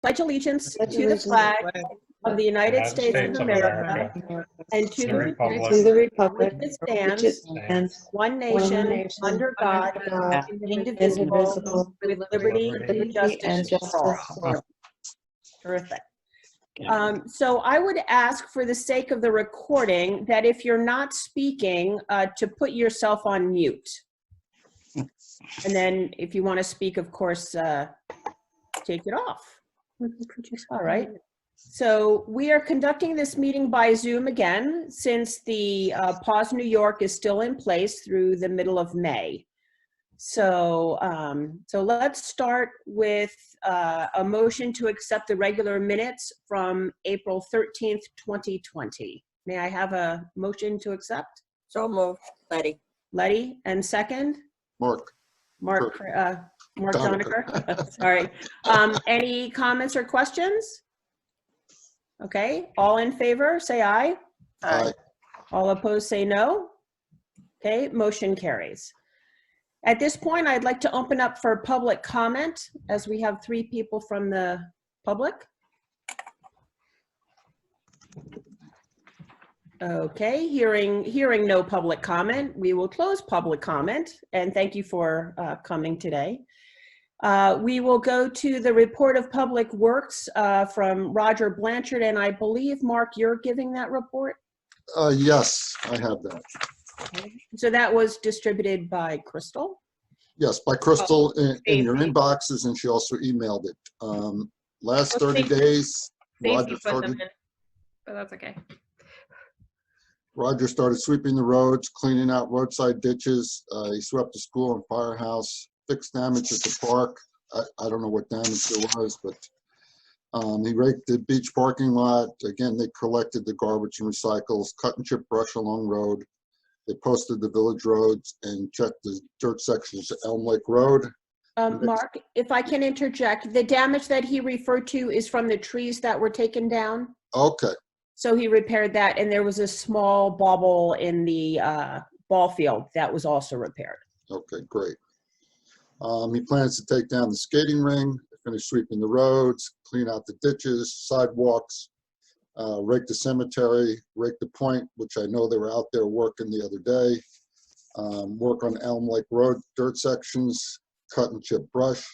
pledge allegiance to the flag of the United States of America and to the republic which stands one nation under God, indivisible, with liberty and justice for all. Terrific. So I would ask, for the sake of the recording, that if you're not speaking, to put yourself on mute. And then if you want to speak, of course, take it off. All right. So we are conducting this meeting by Zoom again, since the Pause New York is still in place through the middle of May. So, so let's start with a motion to accept the regular minutes from April 13th, 2020. May I have a motion to accept? So moved. Letty. Letty, and second? Mark Doniger. Sorry. Any comments or questions? Okay, all in favor, say aye. Aye. All opposed, say no. Okay, motion carries. At this point, I'd like to open up for public comment, as we have 3 people from the public. Okay, hearing no public comment, we will close public comment, and thank you for coming today. We will go to the report of Public Works from Roger Blanchard, and I believe, Mark, you're giving that report? Yes, I have that. Okay. So that was distributed by Crystal? Yes, by Crystal in your inboxes, and she also emailed it. Last 30 days, Roger started, but that's okay. Roger started sweeping the roads, cleaning out roadside ditches. He swept the school and firehouse, fixed damage at the park. I don't know what damage there was, but he raked the beach parking lot. Again, they collected the garbage and recycles, cut and chip brush along road. They posted the village roads and checked the dirt sections of Elm Lake Road. Mark, if I can interject, the damage that he referred to is from the trees that were taken down. Okay. So he repaired that, and there was a small bauble in the ball field that was also repaired. Okay, great. He plans to take down the skating ring, finish sweeping the roads, clean out the ditches, sidewalks, rake the cemetery, rake the point, which I know they were out there working the other day, work on Elm Lake Road dirt sections, cut and chip brush,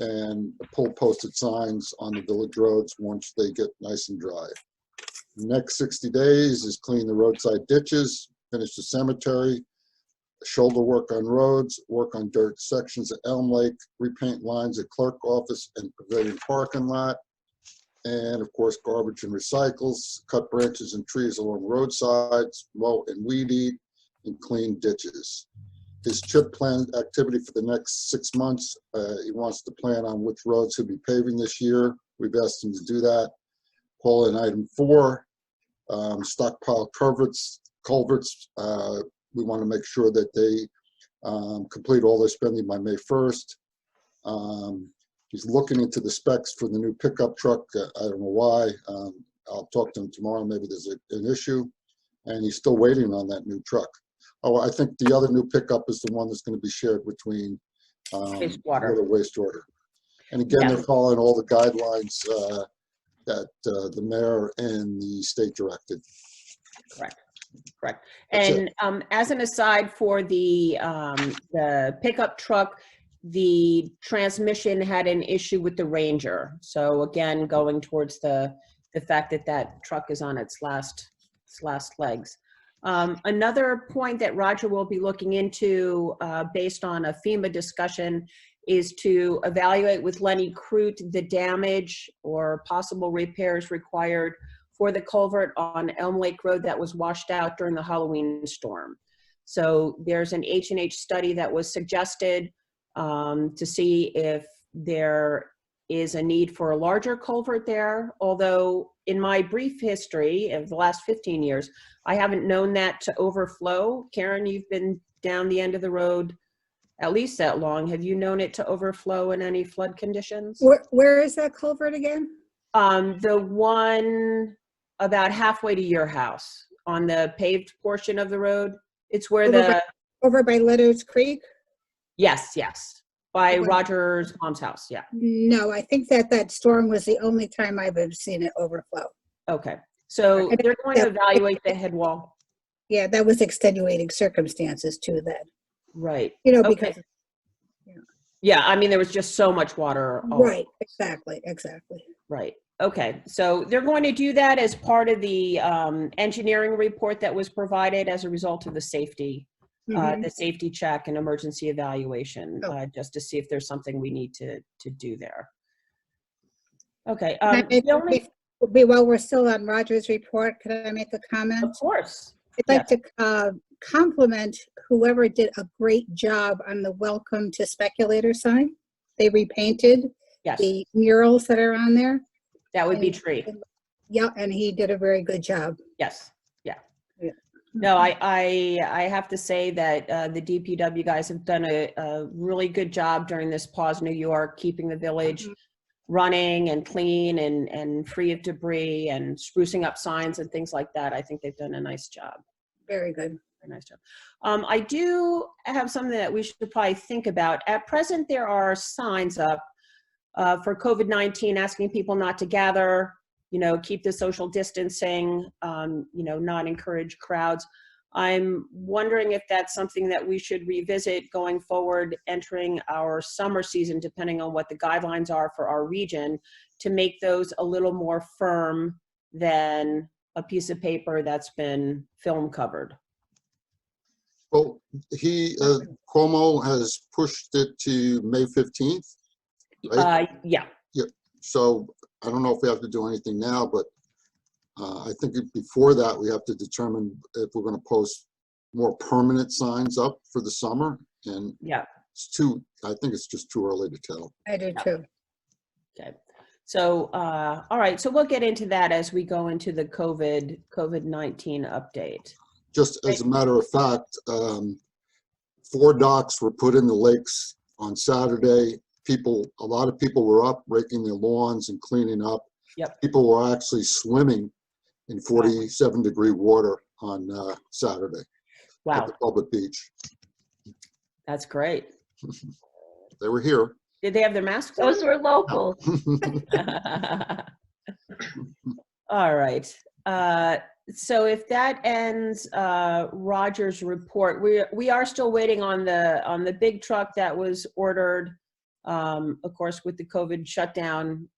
and pull posted signs on the village roads once they get nice and dry. The next 60 days is clean the roadside ditches, finish the cemetery, shoulder work on roads, work on dirt sections at Elm Lake, repaint lines at clerk office and pavilion parking lot, and of course garbage and recycles, cut branches and trees along roadsides, mow and weed eat, and clean ditches. His chip plan activity for the next 6 months, he wants to plan on which roads he'll be paving this year. We've asked him to do that. Call in item 4, stockpile culverts. We want to make sure that they complete all their spending by May 1st. He's looking into the specs for the new pickup truck. I don't know why. I'll talk to him tomorrow. Maybe there's an issue. And he's still waiting on that new truck. Oh, I think the other new pickup is the one that's going to be shared between wastewater. And again, they're following all the guidelines that the mayor and the state directed. Correct. And as an aside, for the pickup truck, the transmission had an issue with the Ranger. So again, going towards the fact that that truck is on its last legs. Another point that Roger will be looking into based on a FEMA discussion is to evaluate with Lenny Crute the damage or possible repairs required for the culvert on Elm Lake Road that was washed out during the Halloween storm. So there's an H&H study that was suggested to see if there is a need for a larger culvert there, although in my brief history of the last 15 years, I haven't known that to overflow. Karen, you've been down the end of the road at least that long. Have you known it to overflow in any flood conditions? Where is that culvert again? The one about halfway to your house on the paved portion of the road. It's where over by Ledo's Creek? Yes. by When- Roger's mom's house, yeah. No, I think that storm was the only time I've ever seen it overflow. Okay, so And they're going to evaluate the head wall, Yeah, that was extenuating circumstances too then, right? you know, Okay. because, Yeah, I mean, there was just so much water. all- right, exactly. Right. Okay. So they're going to do that as part of the engineering report that was provided as a result of Mhm. the safety check and emergency evaluation, Oh. just to see if there's something we need to do there. Okay. Can I make- The only, While we're still on Roger's report, could I make a of comment? course. I'd like to compliment whoever did a great job on the welcome to speculator sign. They repainted Yes, the murals that are on there. that would be and- Tree. Yeah, and he did a very good job. Yes. Yeah. Yeah. No, I have to say that the DPW guys have done a really good job during this pause New York, keeping the village running and clean and free of debris and sprucing up signs and things like that. I think they've done a nice job. Very good. Very nice job. I do have something that we should probably think about. At present, there are signs up for COVID-19 asking people not to gather, keep the social distancing, not encourage crowds. I'm wondering if that's something that we should revisit going forward, entering our summer season, depending on what the guidelines are for our region, to make those a little more firm than a piece of paper that's been film covered. Well, Cuomo has pushed it to May 15th, right? Yeah. So I don't know if we have to do anything now, but I think before that, we have to determine if we're going to post more permanent signs up for the summer. And Yeah. I think it's just too early to tell. I do too. Okay. So, all right. So we'll get into that as we go into the COVID-19 update. Just as a matter of fact, 4 docks were put in the lakes on Saturday. A lot of people were up raking their lawns and cleaning up. Yep. People were actually swimming in 47-degree water on Saturday at Wow. the public beach. That's great. They were here. Did they have their masks on? Those were local. All right. So if that ends Roger's report, we are still waiting on the big truck that was ordered. Of course, with the COVID shutdown,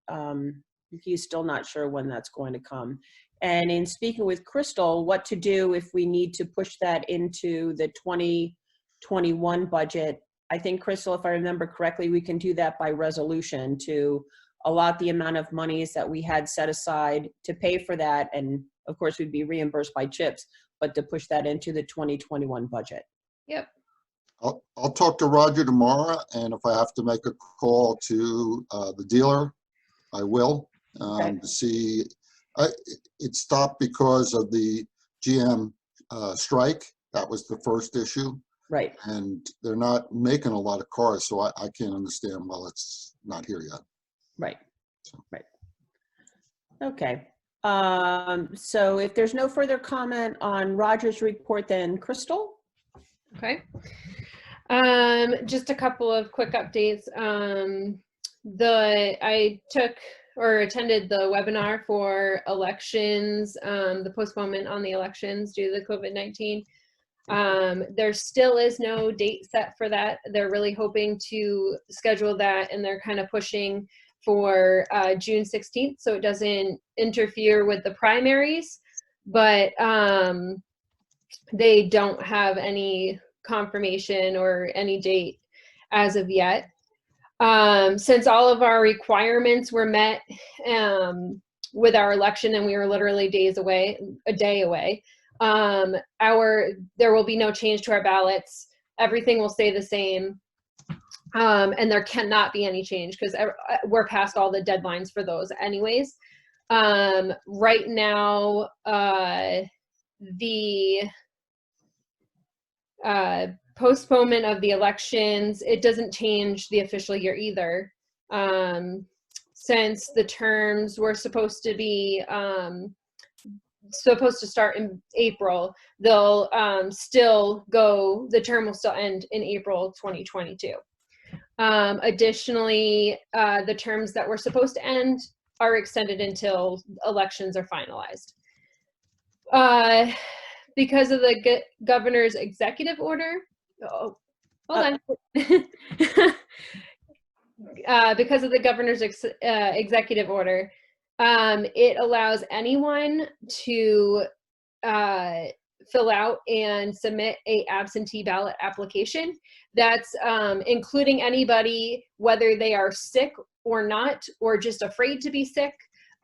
he's still not sure when that's going to come. And in speaking with Crystal, what to do if we need to push that into the 2021 budget. I think, Crystal, if I remember correctly, we can do that by resolution to allot the amount of monies that we had set aside to pay for that. And of course, we'd be reimbursed by CHIPS, but to push that into the 2021 budget. Yep. I'll talk to Roger tomorrow, and if I have to make a call to the dealer, I will, Okay. to see. It stopped because of the GM strike. That was the first issue. Right. And they're not making a lot of cars, so I can't understand why it's not here yet. Right. Right. Okay. So if there's no further comment on Roger's report, then Crystal? Okay. Just a couple of quick updates. I took or attended the webinar for elections, the postponement on the elections due to the COVID-19. There still is no date set for that. They're really hoping to schedule that, and they're kind of pushing for June 16th, so it doesn't interfere with the primaries, but they don't have any confirmation or any date as of yet. Since all of our requirements were met with our election, and we were literally a day away, there will be no change to our ballots. Everything will stay the same. And there cannot be any change because we're past all the deadlines for those anyways. Right now, the postponement of the elections, it doesn't change the official year either. Since the terms were supposed to start in April, they'll the term will still end in April 2022. Additionally, the terms that were supposed to end are extended until elections are finalized. Because of the governor's executive order, hold on. Because of the governor's executive order, it allows anyone to fill out and submit a absentee ballot application. That's including anybody, whether they are sick or not, or just afraid to be sick,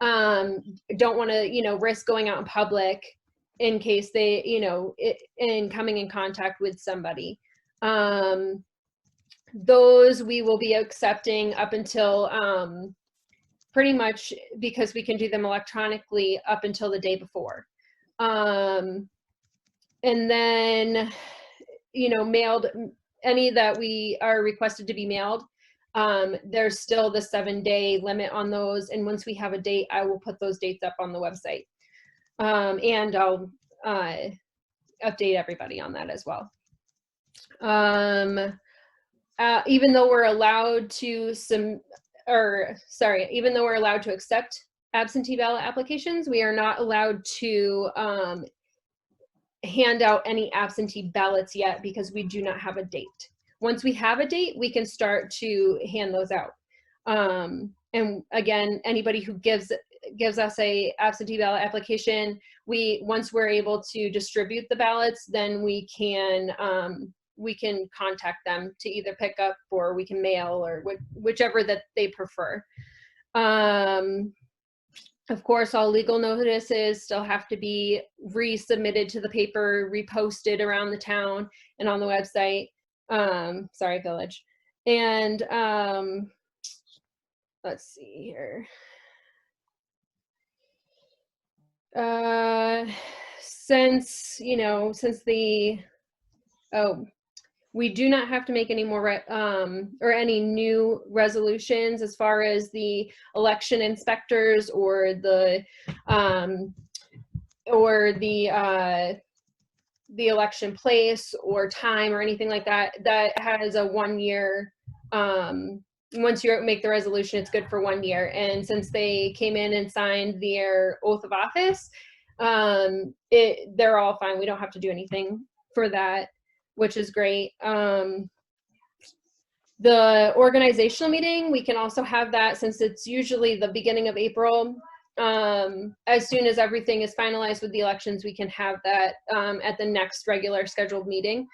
don't want to, risk going out in public in case they, in coming in contact with somebody. Those we will be accepting up until pretty much, because we can do them electronically, up until the day before. And then, mailed, any that we are requested to be mailed, there's still the 7-day limit on those. And once we have a date, I will put those dates up on the website. And I'll update everybody on that as well. Even though we're allowed to even though we're allowed to accept absentee ballot applications, we are not allowed to hand out any absentee ballots yet, because we do not have a date. Once we have a date, we can start to hand those out. And again, anybody who gives us a absentee ballot application, once we're able to distribute the ballots, then we can contact them to either pick up, or we can mail, or whichever that they prefer. Of course, all legal notices still have to be resubmitted to the paper, reposted around the town and on the website. Village. And let's see here. We do not have to make any more or any new resolutions as far as the election inspectors or the election place or time or anything like that. That has a 1 year. Once you make the resolution, it's good for 1 year. And since they came in and signed their oath of office, they're all fine. We don't have to do anything for that, which is great. The organizational meeting, we can also have that, since it's usually the beginning of April. As soon as everything is finalized with the elections, we can have that at the next regular scheduled meeting.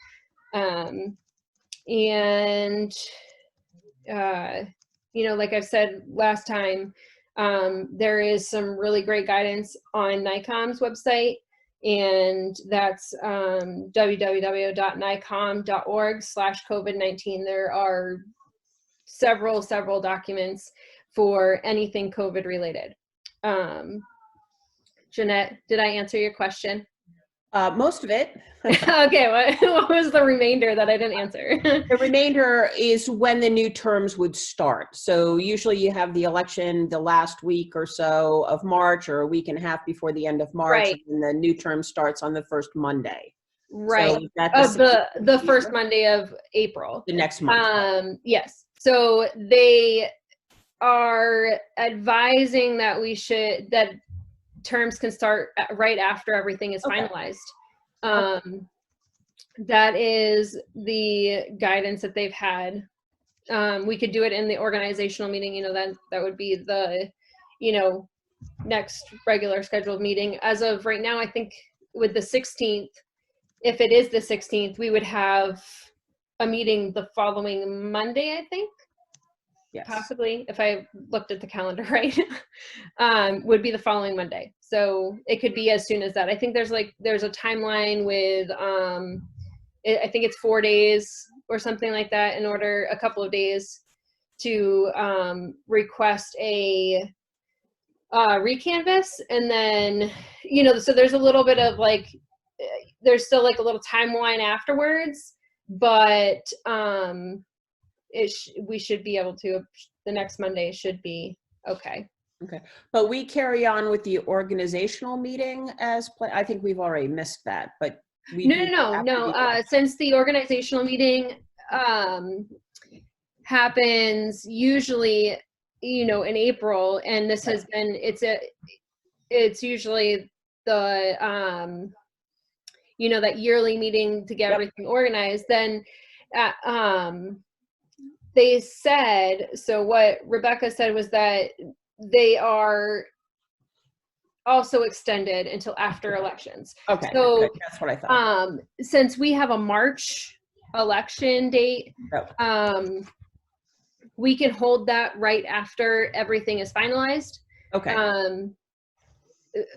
Like I've said last time, there is some really great guidance on NICOM's website, and that's www.nicom.org/COVID-19. There are several documents for anything COVID related. Jeanette, did I answer your question? Most of it. Okay, what was the remainder that I didn't answer? The remainder is when the new terms would start. So usually you have the election the last week or so of March, or a week and a half before the end of March, Right. and the new term starts on the first Monday. Right. So that's Of the first Monday of April. the next month. Yes. So they are advising that that terms can start right after everything is finalized. That is the guidance that they've had. We could do it in the organizational meeting, that would be the, next regular scheduled meeting. As of right now, I think with the 16th, if it is the 16th, we would have a meeting the following Monday, I think. Yes. Possibly, if I looked at the calendar right, would be the following Monday. So it could be as soon as that. I think there's a timeline with, I think it's 4 days or something like that, a couple of days to request a recanvass. And then, so there's a little bit of there's still a little timeline afterwards, but we should be able to, the next Monday should be okay. Okay, but we carry on with the organizational meeting as I think we've already missed that, but we No. Since the organizational meeting, happens usually, you know, in April, and this has been, it's usually the, you know, that yearly meeting to get everything organized. Then they said, so what Rebecca said was that they are also extended until after elections. Okay, So good. That's what I thought. since we have a March election date, we can hold that right after everything is finalized. Okay,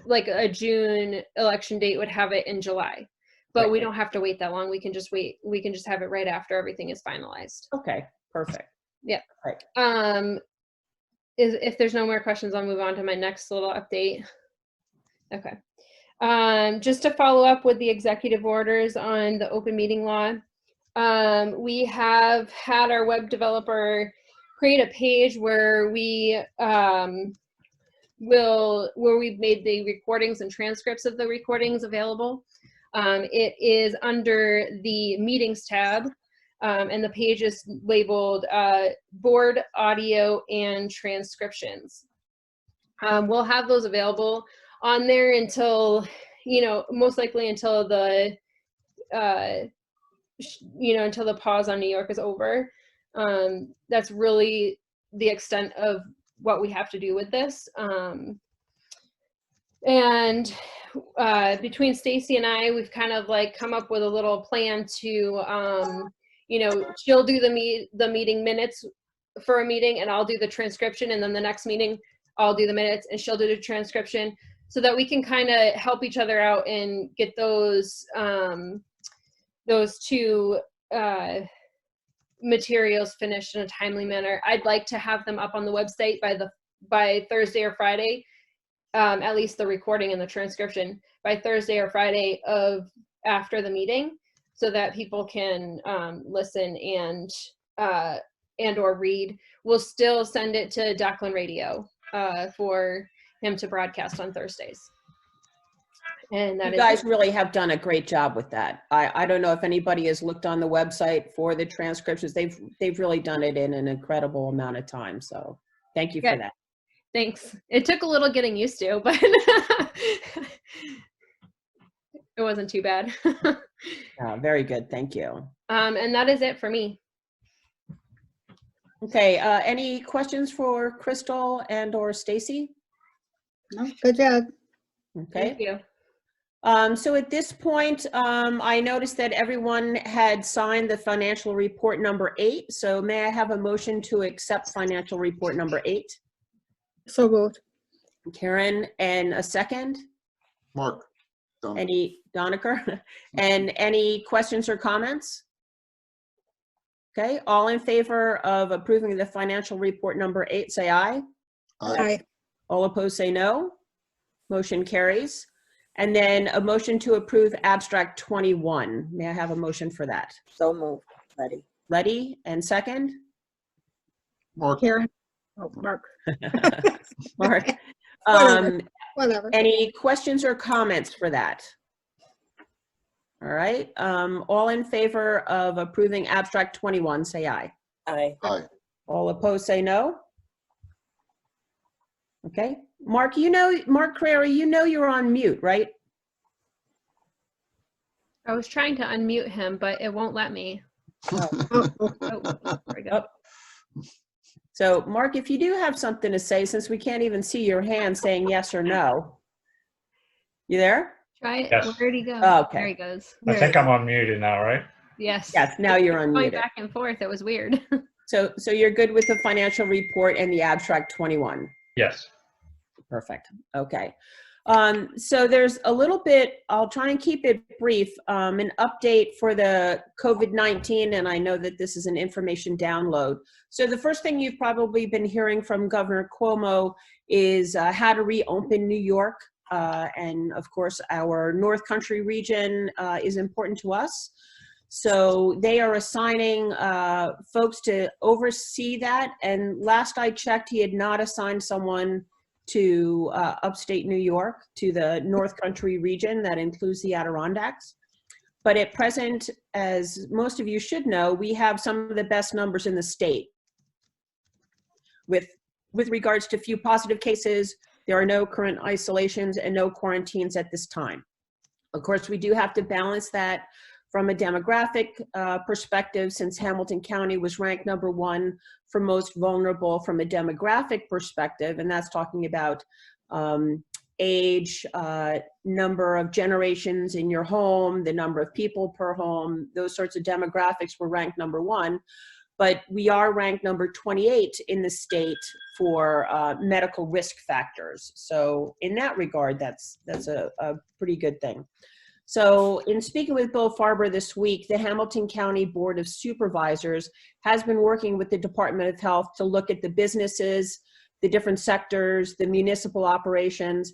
Like a June election date would have it in July, but Right. we don't have to wait that long. We can just wait. We can just have it right after everything is finalized. okay, perfect. Yeah. Right. If there's no more questions, I'll move on to my next little update. Okay. Just to follow up with the executive orders on the open meeting law, we have had our web developer create a page where we where we've made the recordings and transcripts of the recordings available. It is under the meetings tab, and the page is labeled board audio and transcriptions. We'll have those available on there until, you know, most likely until the, you know, until the pause on New York is over. That's really the extent of what we have to do with this. And between Stacy and I, we've kind of like come up with a little plan to, you know, she'll do the meeting minutes for a meeting, and I'll do the transcription, and then the next meeting I'll do the minutes and she'll do the transcription, so that we can kind of help each other out and get those two materials finished in a timely manner. I'd like to have them up on the website by Thursday or Friday, at least the recording and the transcription by Thursday or Friday of after the meeting, so that people can listen and or read. We'll still send it to Declan Radio for him to broadcast on Thursdays. And that You guys really have done a great job with that. I don't know if anybody has looked on the website for the transcriptions. They've really done it in an incredible amount of time. So thank you for that. Thanks. It took a little getting used to, but it wasn't too bad. Very good. Thank you. And that is it for me. Okay. Any questions for Crystal and or Stacy? No, good job. Okay. Thank you. So at this point, I noticed that everyone had signed the financial report number 8. So may I have a motion to accept financial report number 8? So moved. Karen, and a second? Mark. Done. Any Doniker? And any questions or comments? Okay, all in favor of approving the financial report number 8, say aye. Aye. All opposed, say no. Motion carries. And then a motion to approve abstract 21. May I have a motion for that? So moved, Letty. Letty, and second? Mark. Karen? Oh, Mark. Mark. Whatever. Any questions or comments for that? All right. All in favor of approving abstract 21, say aye. Aye. Aye. All opposed, say no. Okay. Mark, Mark Carrera, you're on mute, right? I was trying to unmute him, but it won't let me. Oh, Oh, there we go. So Mark, if you do have something to say, since we can't even see your hand saying yes or no. You there? Try it. Yes. Where'd he go? Oh, okay. There he goes. I think I'm unmuted now, right? Yes. Yes, now you're Going unmuted. back and forth. It was weird. So you're good with the financial report and the abstract 21? Yes. Perfect. Okay. So there's a little bit, I'll try and keep it brief, an update for the COVID-19, and I know that this is an information download. So the first thing you've probably been hearing from Governor Cuomo is how to reopen New York. And of course, our North Country region is important to us. So they are assigning folks to oversee that. And last I checked, he had not assigned someone to upstate New York, to the North Country region that includes the Adirondacks. But at present, as most of you should know, we have some of the best numbers in the state. with regards to few positive cases, there are no current isolations and no quarantines at this time. Of course, we do have to balance that from a demographic perspective, since Hamilton County was ranked #1 for most vulnerable from a demographic perspective, and that's talking about age, number of generations in your home, the number of people per home, those sorts of demographics were ranked #1. But we are ranked number 28 in the state for medical risk factors. So in that regard, that's a pretty good thing. So in speaking with Bill Farber this week, the Hamilton County Board of Supervisors has been working with the Department of Health to look at the businesses, the different sectors, the municipal operations,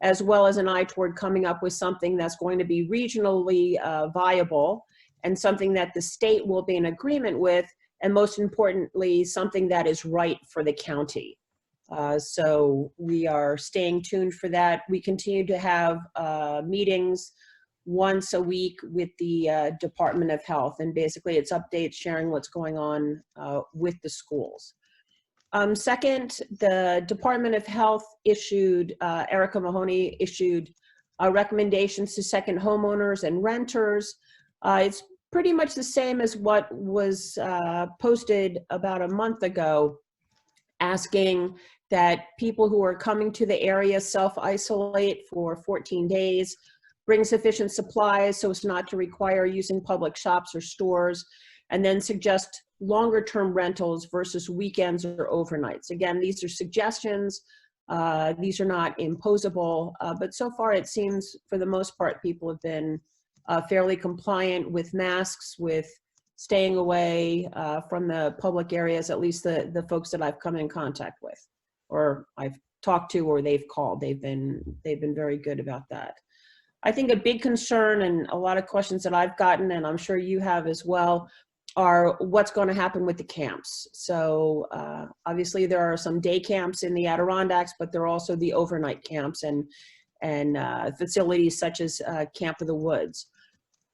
as well as an eye toward coming up with something that's going to be regionally viable and something that the state will be in agreement with, and most importantly, something that is right for the county. So we are staying tuned for that. We continue to have meetings once a week with the Department of Health, and basically it's updates sharing what's going on with the schools. Second, the Department of Health issued, Erica Mahoney issued recommendations to second homeowners and renters. It's pretty much the same as what was posted about a month ago, asking that people who are coming to the area self-isolate for 14 days, bring sufficient supplies so as not to require using public shops or stores, and then suggest longer-term rentals versus weekends or overnights. Again, these are suggestions. These are not imposable, but so far it seems for the most part people have been fairly compliant with masks, with staying away from the public areas, at least the folks that I've come in contact with, or I've talked to, or they've called. They've been very good about that. I think a big concern, and a lot of questions that I've gotten, and I'm sure you have as well, are what's going to happen with the camps. So obviously there are some day camps in the Adirondacks, but there are also the overnight camps and facilities such as Camp of the Woods.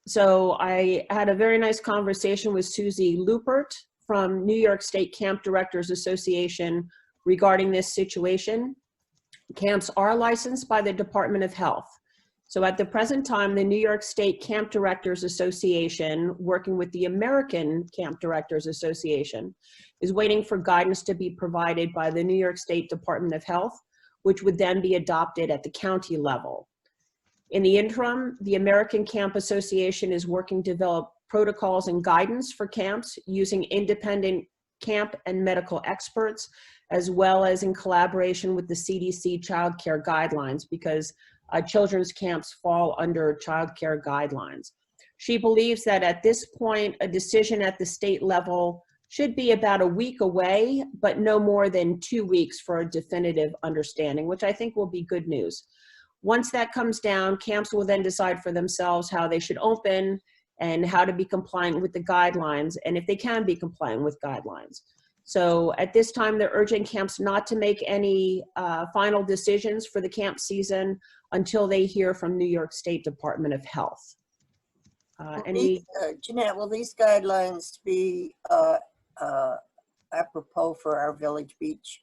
So I had a very nice conversation with Susie Lupert from New York State Camp Directors Association regarding this situation. Camps are licensed by the Department of Health. So at the present time, the New York State Camp Directors Association, working with the American Camp Directors Association, is waiting for guidance to be provided by the New York State Department of Health, which would then be adopted at the county level. In the interim, the American Camp Association is working to develop protocols and guidance for camps using independent camp and medical experts, as well as in collaboration with the CDC child care guidelines, because children's camps fall under child care guidelines. She believes that at this point, a decision at the state level should be about a week away, but no more than 2 weeks for a definitive understanding, which I think will be good news. Once that comes down, camps will then decide for themselves how they should open and how to be compliant with the guidelines, and if they can be compliant with guidelines. So at this time, they're urging camps not to make any final decisions for the camp season until they hear from New York State Department of Health. Jeanette, will these guidelines be apropos for our village beach?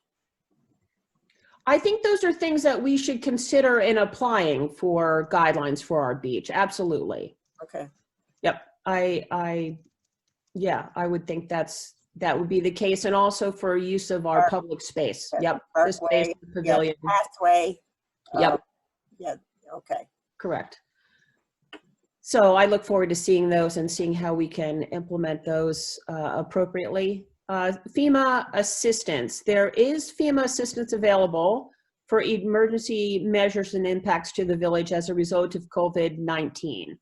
I think those are things that we should consider in applying for guidelines for our beach. Absolutely. Okay. Yep. Yeah, I would think that would be the case, and also for use of our public space. Yep. The space, the pavilion. Yep, pathway. Yep. Yeah. Okay. Correct. So I look forward to seeing those and seeing how we can implement those appropriately. FEMA assistance. There is FEMA assistance available for emergency measures and impacts to the village as a result of COVID-19.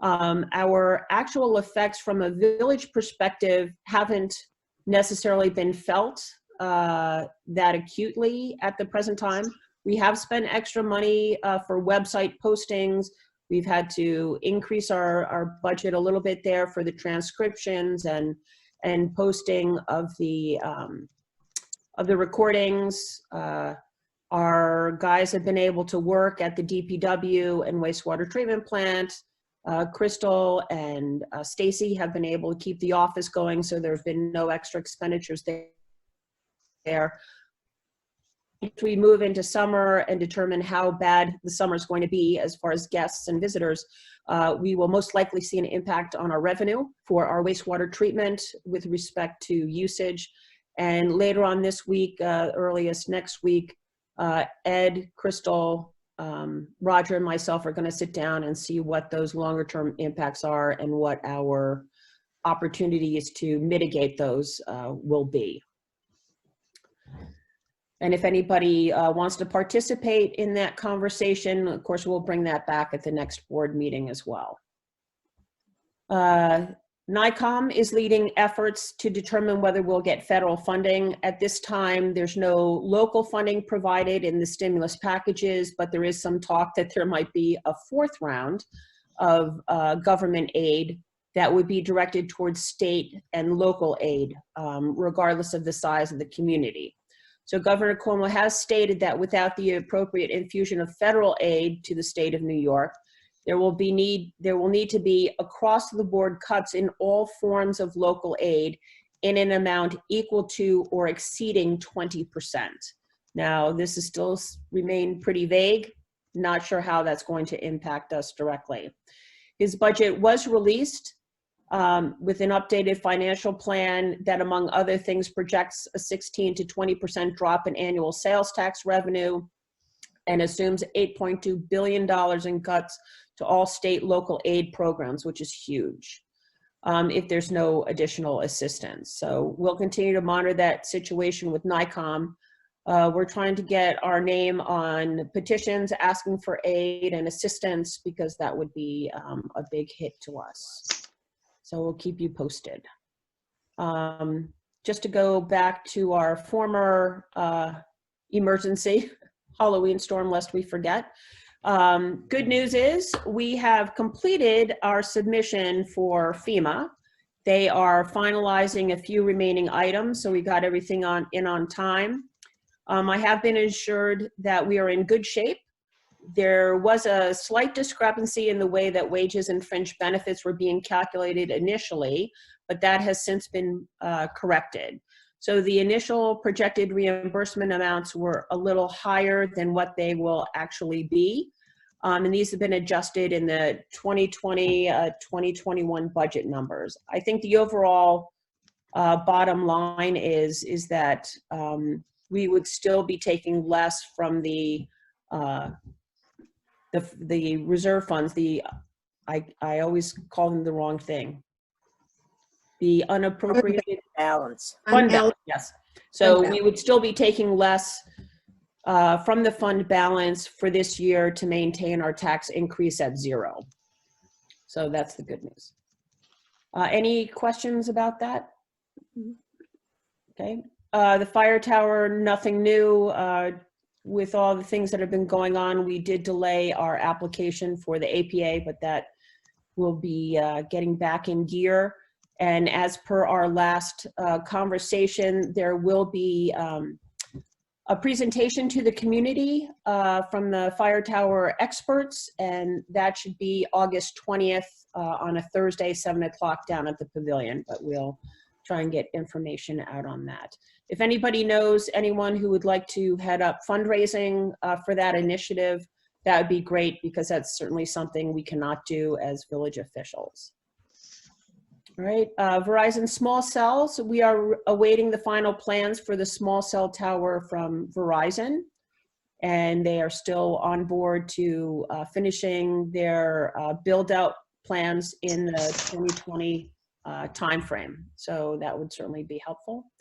Our actual effects from a village perspective haven't necessarily been felt that acutely at the present time. We have spent extra money for website postings. We've had to increase our budget a little bit there for the transcriptions and posting of the recordings. Our guys have been able to work at the DPW and wastewater treatment plant. Crystal and Stacy have been able to keep the office going, so there have been no extra expenditures there. there. If we move into summer and determine how bad the summer is going to be as far as guests and visitors, we will most likely see an impact on our revenue for our wastewater treatment with respect to usage. And later on this week, earliest next week, Ed, Crystal, Roger, and myself are going to sit down and see what those longer term impacts are and what our opportunities to mitigate those will be. And if anybody wants to participate in that conversation, of course, we'll bring that back at the next board meeting as well. NICOM is leading efforts to determine whether we'll get federal funding. At this time, there's no local funding provided in the stimulus packages, but there is some talk that there might be a fourth round of government aid that would be directed towards state and local aid, regardless of the size of the community. So Governor Cuomo has stated that without the appropriate infusion of federal aid to the state of New York, there will need to be across the board cuts in all forms of local aid in an amount equal to or exceeding 20%. Now, this is still remain pretty vague. Not sure how that's going to impact us directly. His budget was released with an updated financial plan that, among other things, projects a 16 to 20% drop in annual sales tax revenue and assumes $8.2 billion in cuts to all state local aid programs, which is huge, if there's no additional assistance. So we'll continue to monitor that situation with NICOM. We're trying to get our name on petitions asking for aid and assistance because that would be a big hit to us. So we'll keep you posted. Just to go back to our former emergency Halloween storm, lest we forget. Good news is we have completed our submission for FEMA. They are finalizing a few remaining items, so we got everything in on time. I have been assured that we are in good shape. There was a slight discrepancy in the way that wages and fringe benefits were being calculated initially, but that has since been corrected. So the initial projected reimbursement amounts were a little higher than what they will actually be. And these have been adjusted in the 2020-2021 budget numbers. I think the overall bottom line is that we would still be taking less from the reserve funds. I always call them the wrong thing. The unappropriated Balance. fund balance, yes. So we would still be taking less from the fund balance for this year to maintain our tax increase at 0. So that's the good news. Any questions about that? Okay. The fire tower, nothing new. With all the things that have been going on, we did delay our application for the APA, but that will be getting back in gear. And as per our last conversation, there will be a presentation to the community from the fire tower experts, and that should be August 20th on a Thursday, 7 o'clock down at the pavilion, but we'll try and get information out on that. If anybody knows anyone who would like to head up fundraising for that initiative, that would be great, because that's certainly something we cannot do as village officials. All right, Verizon small cells. We are awaiting the final plans for the small cell tower from Verizon, and they are still on board to finishing their build out plans in the 2020 timeframe. So that would certainly be helpful.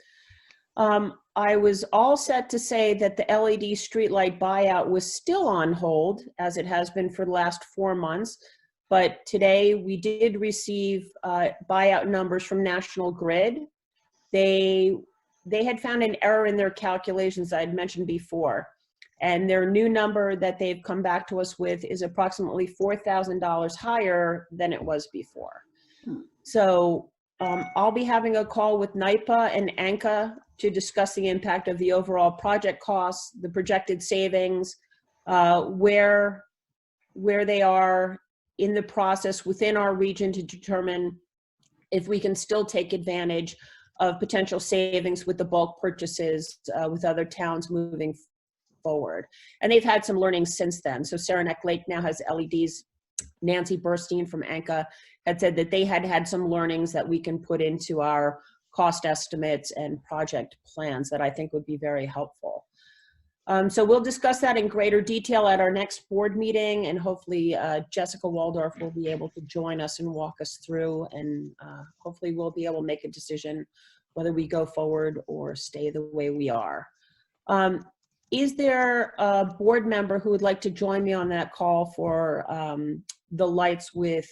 I was all set to say that the LED streetlight buyout was still on hold, as it has been for the last 4 months. But today we did receive buyout numbers from National Grid. They had found an error in their calculations I had mentioned before. And their new number that they've come back to us with is approximately $4,000 higher than it was before. So I'll be having a call with NYPA and ANCA to discuss the impact of the overall project costs, the projected savings, where they are in the process within our region to determine if we can still take advantage of potential savings with the bulk purchases with other towns moving forward. And they've had some learnings since then. So Saranac Lake now has LEDs. Nancy Burstein from ANCA had said that they had had some learnings that we can put into our cost estimates and project plans that I think would be very helpful. So we'll discuss that in greater detail at our next board meeting, and hopefully Jessica Waldorf will be able to join us and walk us through, and hopefully we'll be able to make a decision whether we go forward or stay the way we are. Is there a board member who would like to join me on that call for the lights with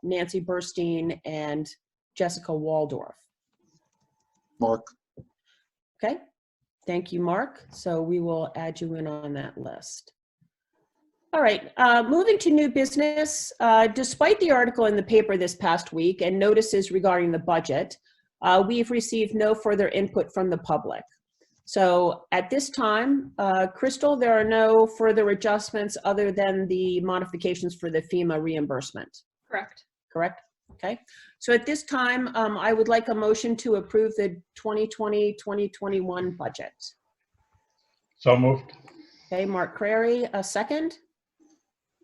Nancy Burstein and Jessica Waldorf? Mark? Okay, thank you, Mark. So we will add you in on that list. All right, moving to new business. Despite the article in the paper this past week and notices regarding the budget, we've received no further input from the public. So at this time, Crystal, there are no further adjustments other than the modifications for the FEMA reimbursement. Correct. Correct? Okay. So at this time, I would like a motion to approve the 2020-2021 budget. So moved. Okay, Mark Crary, a second.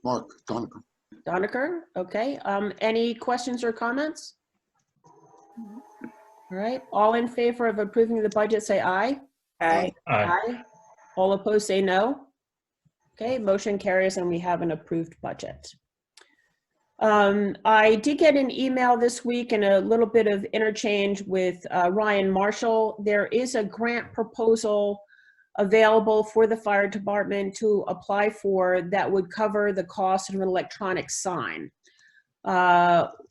Mark Donecker. Doniker, okay. Any questions or comments? All right, all in favor of approving the budget, say aye. Aye. Aye. All opposed, say no. Okay, motion carries and we have an approved budget. I did get an email this week and a little bit of interchange with Ryan Marshall. There is a grant proposal available for the fire department to apply for that would cover the cost of an electronic sign.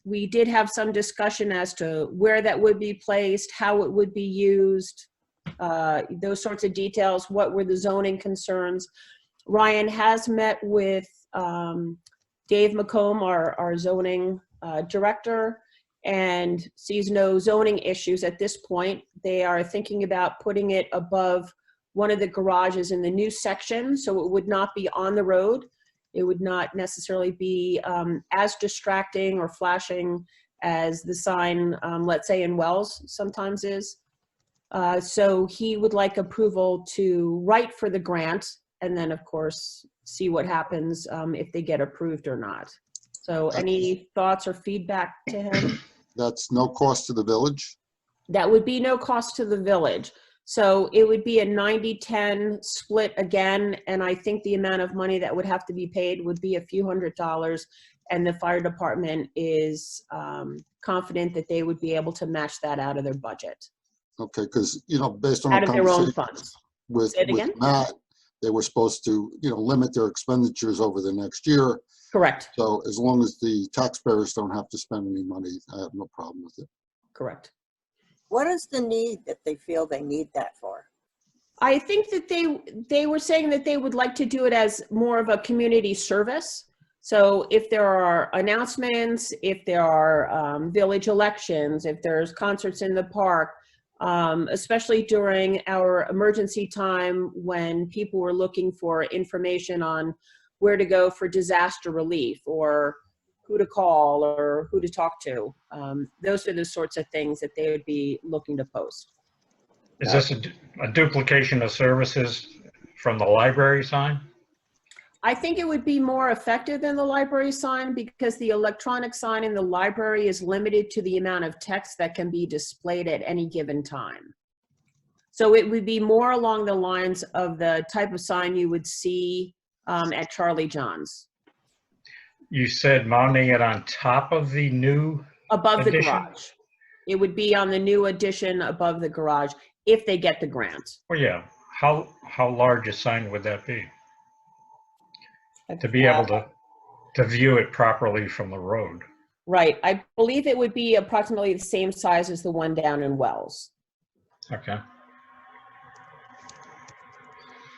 We did have some discussion as to where that would be placed, how it would be used, those sorts of details. What were the zoning concerns? Ryan has met with Dave McComb, our zoning director, and sees no zoning issues at this point. They are thinking about putting it above one of the garages in the new section, so it would not be on the road. It would not necessarily be as distracting or flashing as the sign, let's say in Wells sometimes is. So he would like approval to write for the grant and then of course see what happens if they get approved or not. So any thoughts or feedback to him? That's no cost to the village? That would be no cost to the village. So it would be a 90-10 split again, and I think the amount of money that would have to be paid would be a few $100s, and the fire department is confident that they would be able to match that out of their budget. Okay, because, you know, based on Out the of their own conversation funds. with Say it again? Matt, they were supposed to, you know, limit their expenditures over the next year. Correct, So as long as the taxpayers don't have to spend any money, I have no problem with it. correct. What is the need that they feel they need that for? I think that they were saying that they would like to do it as more of a community service. So if there are announcements, if there are village elections, if there's concerts in the park, especially during our emergency time when people were looking for information on where to go for disaster relief or who to call or who to talk to. Those are the sorts of things that they would be looking to post. Is this a duplication of services from the library sign? I think it would be more effective than the library sign because the electronic sign in the library is limited to the amount of text that can be displayed at any given time. So it would be more along the lines of the type of sign you would see at Charlie John's. You said mounting it on top of the new Above the addition? garage. It would be on the new addition above the garage if they get the grant. Well, yeah. How large a sign would that be? To be able to view it properly from the road. Right. I believe it would be approximately the same size as the one down in Wells. Okay.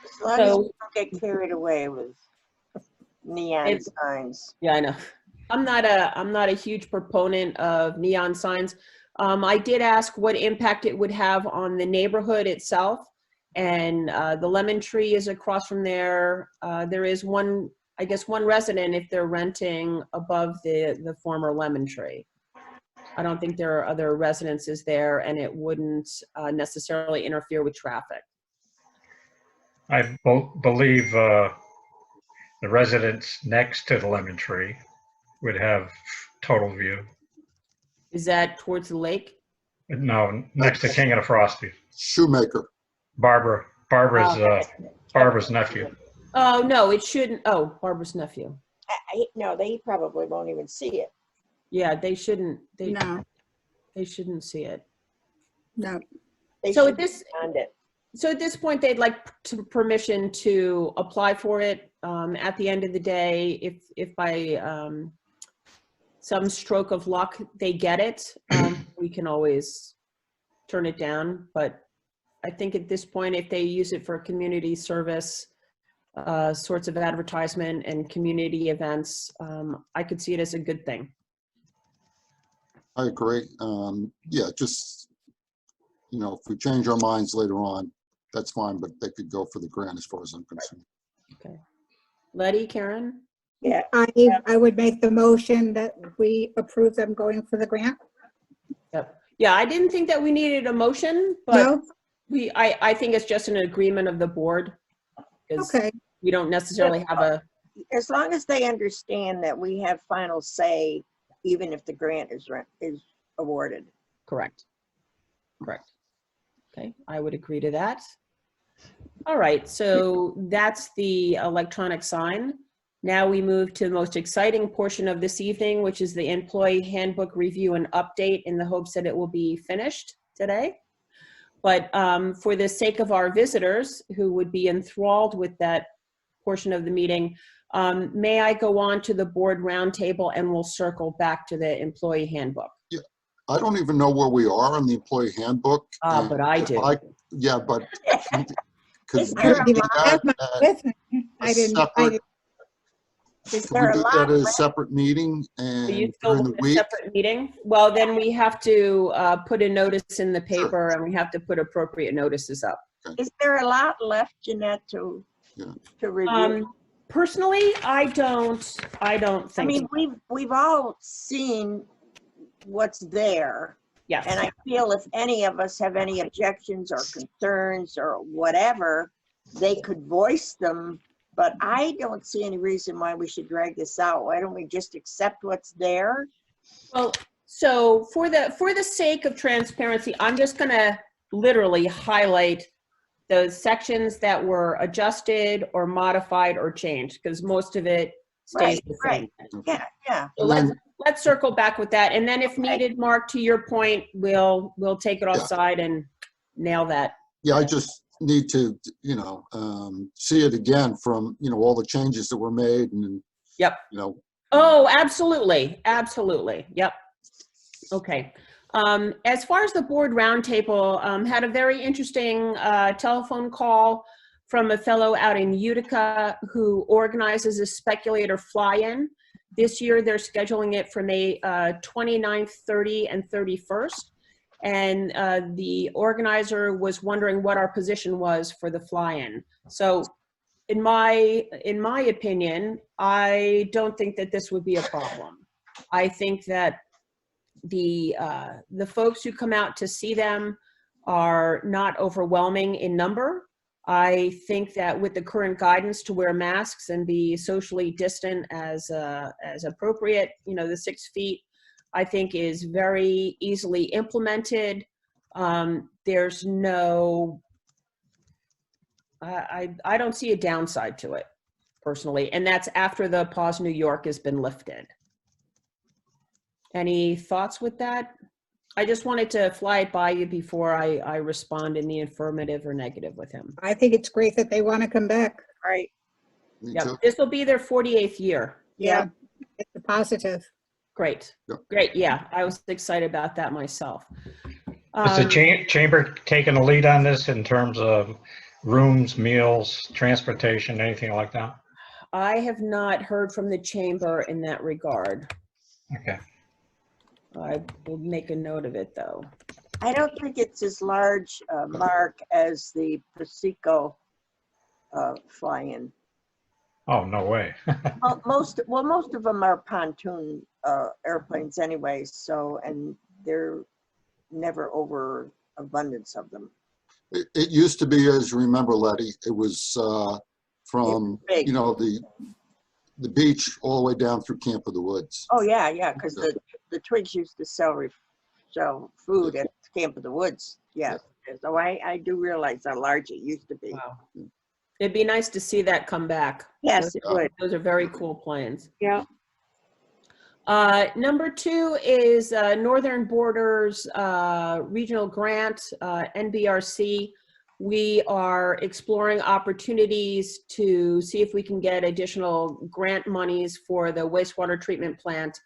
As long as So- we don't get carried away with neon It's- signs. Yeah, I know. I'm not a huge proponent of neon signs. I did ask what impact it would have on the neighborhood itself. And the lemon tree is across from there. There is one, I guess, one resident if they're renting above the former lemon tree. I don't think there are other residences there, and it wouldn't necessarily interfere with traffic. I believe the residents next to the lemon tree would have total view. Is that towards the lake? No, next to King of the Frosty. Shoemaker. Barbara's nephew. Oh, no, it shouldn't. Oh, Barbara's nephew. No, they probably won't even see it. Yeah, they shouldn't. No, They shouldn't see it. no. They So should at this, fund it. so at this point, they'd like permission to apply for it. At the end of the day, if by some stroke of luck they get it, we can always turn it down. But I think at this point, if they use it for community service, sorts of advertisement and community events, I could see it as a good thing. I agree. Yeah, just, if we change our minds later on, that's fine, but they could go for the grant as far as I'm concerned. Okay. Letty, Karen? Yeah, I would make the motion that we approve them going for the grant. Yep. Yeah, I didn't think that we needed a motion, but No? I think it's just an agreement of the board. 'Cause Okay, we don't necessarily have a, as long as they understand that we have final say, even if the grant is awarded. correct. Okay, I would agree to that. All right, so that's the electronic sign. Now we move to the most exciting portion of this evening, which is the employee handbook review and update, in the hopes that it will be finished today. But for the sake of our visitors who would be enthralled with that portion of the meeting, may I go on to the board roundtable and we'll circle back to the employee handbook? I don't even know where we are in the employee handbook. and But I if do. Yeah, but could Is we there do a lot- I have that mine at with me. a I didn't, separate- Is Could we there a do lot that at a left? separate meeting So you and still during the want a week? separate meeting? Well, then we have to put a notice in the paper and we have to put appropriate notices up. Is there a lot left, Jeanette, to review? Personally, I don't I think mean, so. we've all seen what's there. Yes. And I feel if any of us have any objections or concerns or whatever, they could voice them. But I don't see any reason why we should drag this out. Why don't we just accept what's there? Well, so for the sake of transparency, I'm just gonna literally highlight those sections that were adjusted or modified or changed, because most of it stays the same. Yeah, yeah. So let's circle back with that. And then if needed, Mark, to your point, we'll take it offside and nail that. Yeah, I just need to, see it again from, all the changes that were made and, Yep. Oh, absolutely. Absolutely. Yep. Okay. As far as the board roundtable, had a very interesting telephone call from a fellow out in Utica who organizes a speculator fly-in. This year, they're scheduling it for May 29th, 30, and 31st. And the organizer was wondering what our position was for the fly-in. So in my opinion, I don't think that this would be a problem. I think that the folks who come out to see them are not overwhelming in number. I think that with the current guidance to wear masks and be socially distant as appropriate, the 6 feet, I think is very easily implemented. There's no, I don't see a downside to it personally, and that's after the Pause New York has been lifted. Any thoughts with that? I just wanted to fly it by you before I respond in the affirmative or negative with him. I think it's great that they want to come back. Right. Me Yep, too. this will be their 48th year. Yeah, it's a positive. Great, Yep. great, yeah, I was excited about that myself. Is the chamber taking the lead on this in terms of rooms, meals, transportation, anything like that? I have not heard from the chamber in that regard. Okay. I will make a note of it, though. I don't think it's as large, Mark, as the Pacifico fly-in. Oh, no way. Most of them are pontoon airplanes anyways, so, and they're never over abundance of them. It used to be, as you remember, Letty, it was from, big. you know, the beach all the way down through Camp of the Woods. Oh, yeah, yeah, because the Twigs used to sell food at Camp of the Woods. Yeah. So I do realize how large it used to be. Wow. It'd be nice to see that come back. Yes, it would. Those are very cool planes. Yeah. Number 2 is Northern Borders Regional Grant, NBRC. We are exploring opportunities to see if we can get additional grant monies for the wastewater treatment plant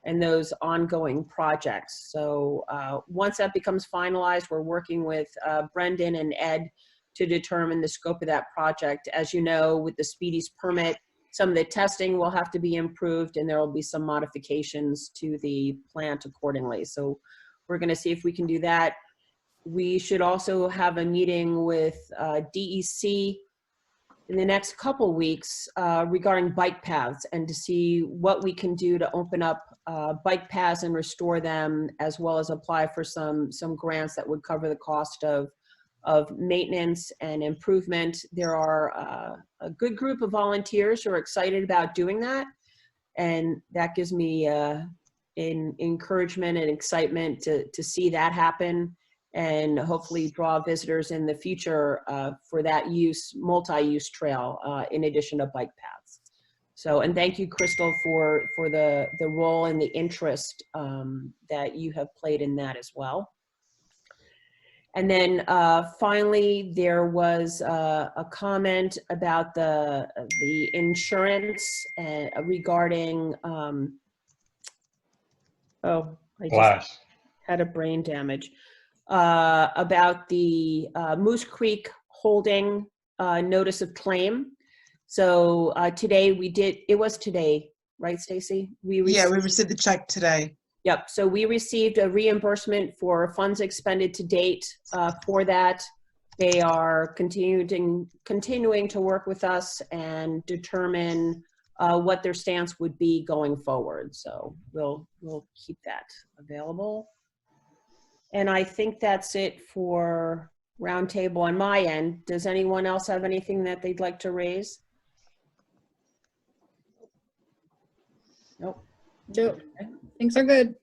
and those ongoing projects. So once that becomes finalized, we're working with Brendan and Ed to determine the scope of that project. As you know, with the Speedies permit, some of the testing will have to be improved and there will be some modifications to the plant accordingly. So we're gonna see if we can do that. We should also have a meeting with DEC in the next couple weeks regarding bike paths and to see what we can do to open up bike paths and restore them, as well as apply for some grants that would cover the cost of maintenance and improvement. There are a good group of volunteers who are excited about doing that. And that gives me encouragement and excitement to see that happen and hopefully draw visitors in the future for that multi-use trail in addition to bike paths. So, and thank you, Crystal, for the role and the interest that you have played in that as well. And then finally, there was a comment about the insurance regarding, I just Glass. had a brain damage, about the Moose Creek holding notice of claim. So today it was today, right, Stacy? Yeah, we received the check today. Yep, so we received a reimbursement for funds expended to date for that. They are continuing to work with us and determine what their stance would be going forward. So we'll keep that available. And I think that's it for roundtable on my end. Does anyone else have anything that they'd like to raise? Nope. Nope. Things are good.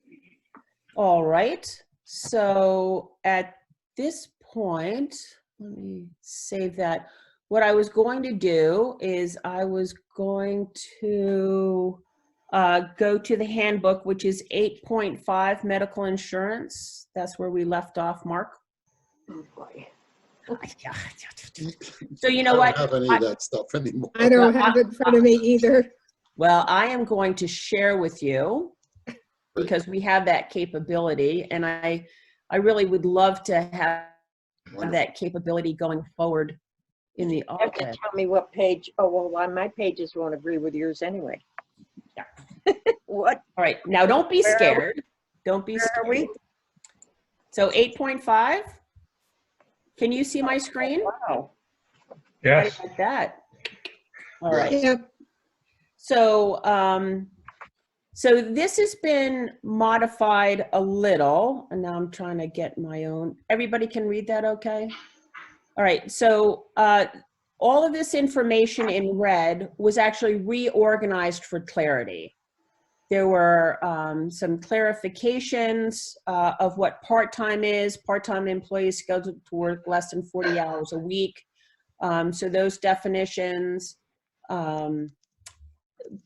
All right. So at this point, let me save that. What I was going to do is I was going to go to the handbook, which is 8.5 medical insurance. That's where we left off, Mark. Oh, boy. So you know I what? don't have any of that stuff anymore. I don't have it in front of me either. Well, I am going to share with you because we have that capability, and I really would love to have that capability going forward in the You have to office. tell me what page. Oh, well, my pages won't agree with yours anyway. Yeah. What? All right, now don't be Where are we? scared. Don't be Where are we? scared. So 8.5, can you see my screen? Wow. Yes. Like that. All Yeah. right. Yep. So, so this has been modified a little, and now I'm trying to get my own. Everybody can read that okay? All right, so all of this information in red was actually reorganized for clarity. There were some clarifications of what part-time is. Part-time employees scheduled to work less than 40 hours a week. So those definitions,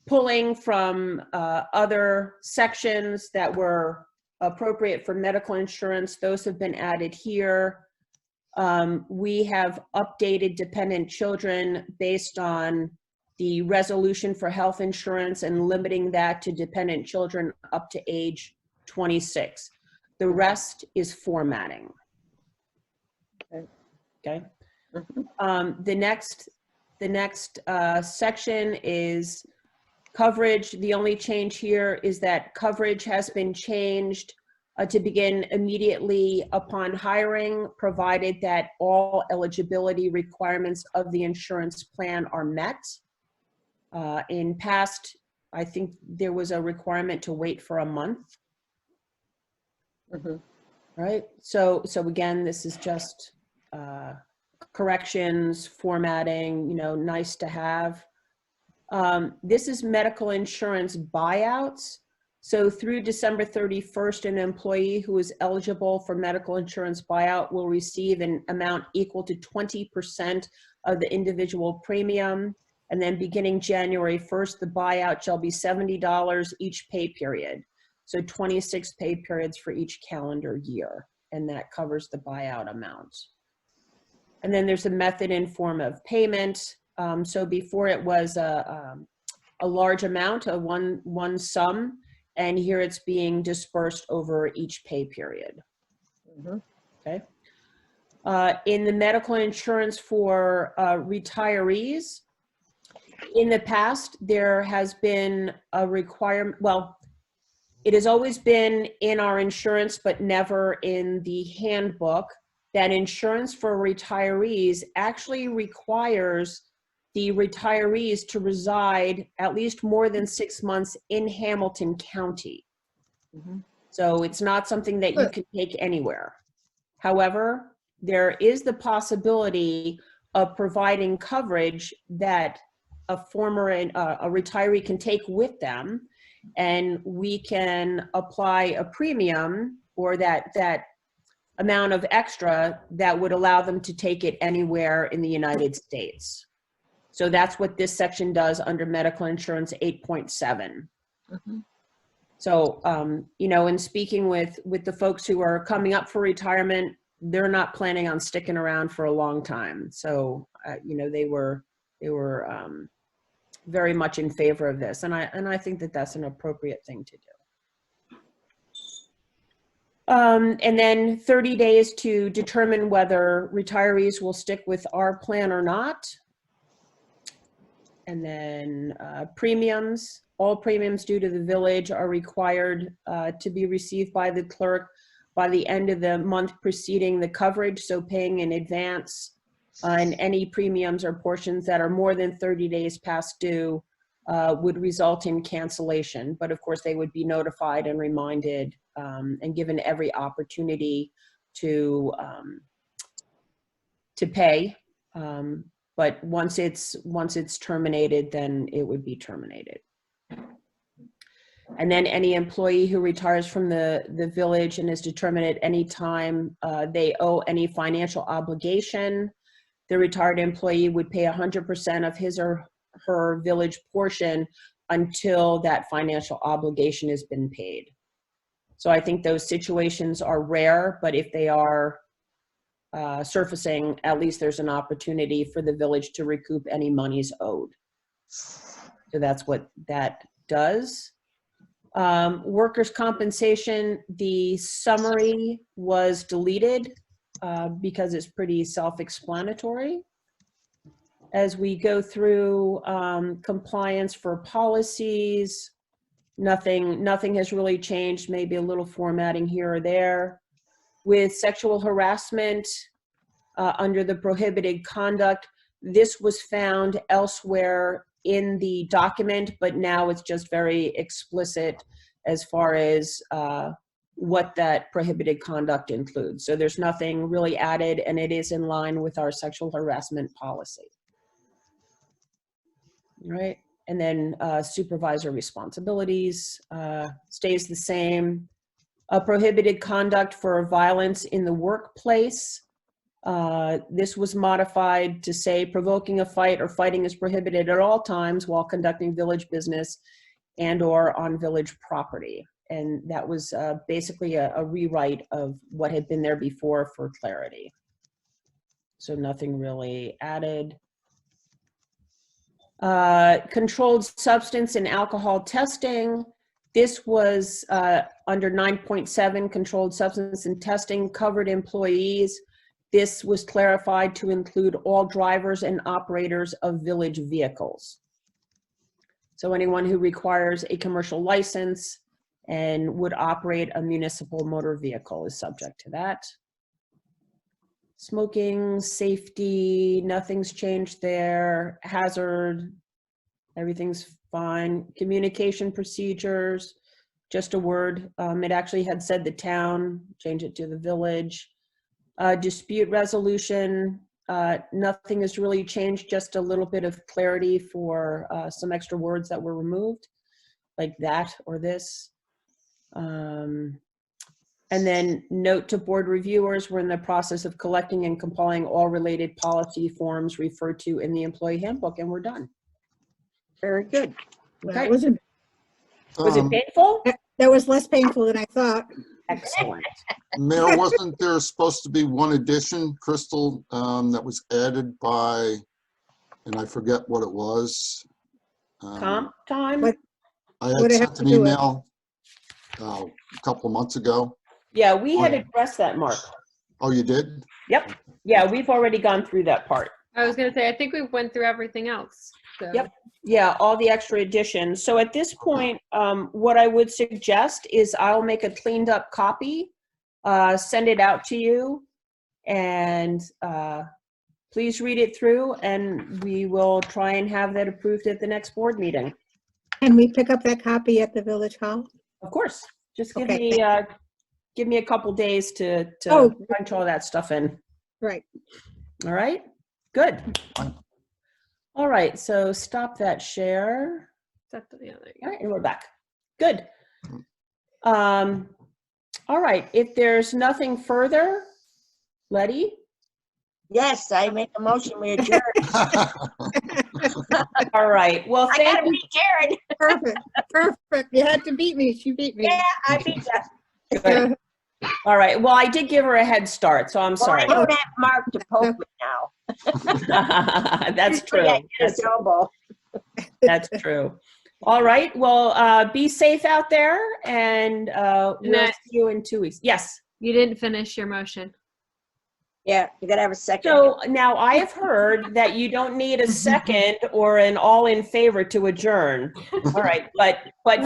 pulling from other sections that were appropriate for medical insurance, those have been added here. We have updated dependent children based on the resolution for health insurance and limiting that to dependent children up to age 26. The rest is formatting. Okay. The next section is coverage. The only change here is that coverage has been changed to begin immediately upon hiring, provided that all eligibility requirements of the insurance plan are met. In past, I think there was a requirement to wait for a month, Mhm. right? So again, this is just corrections, formatting, nice to have. This is medical insurance buyouts. So through December 31st, an employee who is eligible for medical insurance buyout will receive an amount equal to 20% of the individual premium. And then beginning January 1st, the buyout shall be $70 each pay period. So 26 pay periods for each calendar year. And that covers the buyout amount. And then there's a method in form of payment. So before it was a large amount, a one sum, and here it's being dispersed over each pay period. Mhm. Okay. In the medical insurance for retirees, in the past, there has been a requirement, well, it has always been in our insurance, but never in the handbook, that insurance for retirees actually requires the retirees to reside at least more than 6 months in Hamilton County. Mhm. So it's not something that you can take anywhere. However, there is the possibility of providing coverage that a retiree can take with them, and we can apply a premium or that amount of extra that would allow them to take it anywhere in the United States. So that's what this section does under medical insurance 8.7. Mhm. So, in speaking with the folks who are coming up for retirement, they're not planning on sticking around for a long time. So, they were very much in favor of this, and I think that that's an appropriate thing to do. And then 30 days to determine whether retirees will stick with our plan or not. And then premiums, all premiums due to the village are required to be received by the clerk by the end of the month preceding the coverage, so paying in advance. And any premiums or portions that are more than 30 days past due would result in cancellation. But of course, they would be notified and reminded and given every opportunity to pay. But once it's terminated, then it would be terminated. And then any employee who retires from the village and is determined at any time they owe any financial obligation, the retired employee would pay 100% of his or her village portion until that financial obligation has been paid. So I think those situations are rare, but if they are surfacing, at least there's an opportunity for the village to recoup any monies owed. So that's what that does. Workers' compensation, the summary was deleted because it's pretty self-explanatory. As we go through compliance for policies, nothing has really changed, maybe a little formatting here or there. With sexual harassment under the prohibited conduct, this was found elsewhere in the document, but now it's just very explicit as far as what that prohibited conduct includes. So there's nothing really added, and it is in line with our sexual harassment policy. All right, and then supervisor responsibilities stays the same. Prohibited conduct for violence in the workplace. This was modified to say provoking a fight or fighting is prohibited at all times while conducting village business and or on village property. And that was basically a rewrite of what had been there before for clarity. So nothing really added. Controlled substance and alcohol testing. This was under 9.7, controlled substance and testing, covered employees. This was clarified to include all drivers and operators of village vehicles. So anyone who requires a commercial license and would operate a municipal motor vehicle is subject to that. Smoking, safety, nothing's changed there. Hazard, Everything's fine. Communication procedures, just a word. It actually had said the town, change it to the village. Dispute resolution, nothing has really changed, just a little bit of clarity for some extra words that were removed, like that or this. And then note to board reviewers, we're in the process of collecting and compiling all related policy forms referred to in the employee handbook, and we're done. Very good. Well, Okay. it wasn't, Was it Um, painful? that was less painful than I thought. Excellent. Mayor, wasn't there supposed to be one addition, Crystal, that was added by, and I forget what it was. Comp time? What- I had What'd it have sent to an do with- email a couple of months ago. Yeah, we had Oh. addressed that, Mark. Oh, you did? Yep. Yeah, we've already gone through that part. I was gonna say, I think we went through everything else. So. Yep. Yeah, all the extra additions. So at this point, what I would suggest is I'll make a cleaned up copy, send it out to you, and please read it through, and we will try and have that approved at the next board meeting. Can we pick up that copy at the village hall? Of course. Just give Okay, me a couple days to Oh. punch all that stuff in. Right. All right? Good. Fine. All right, so stop that share. Yeah, there you go. All right, and we're back. Good. All right, if there's nothing further, Letty? Yes, I make a motion, we adjourn. All right, well, I thank gotta you. beat Karen. Perfect. Perfect. You had to beat me. She beat me. Yeah, I beat you. Good. All right, well, I did give her a head start, so I'm Well, sorry. I don't have Mark to poke with now. That's true. Yeah, get his elbow. That's true. All right, well, be safe out there, and we'll Jeanette. see you in 2 weeks. Yes. You didn't finish your motion. Yeah, you gotta have a second. So now I have heard that you don't need a second or an all in favor to adjourn. All right, but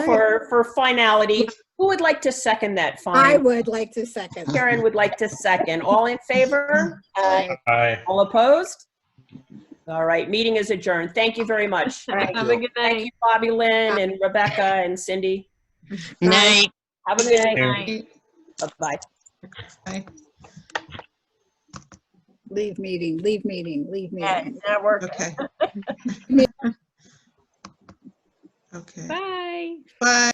for finality, who would like to second that? I Fine. would like to second. Karen would like to second. All in favor? Aye. All opposed? All right, meeting is adjourned. Thank you very much. Right. Have a good Thank night. you, Bobby Lynn and Rebecca and Cindy. Night. Have a good Thank night. you. Bye-bye. Bye. Leave meeting, leave meeting, leave Yeah, meeting. it's not working. Okay. Okay. Bye. Bye.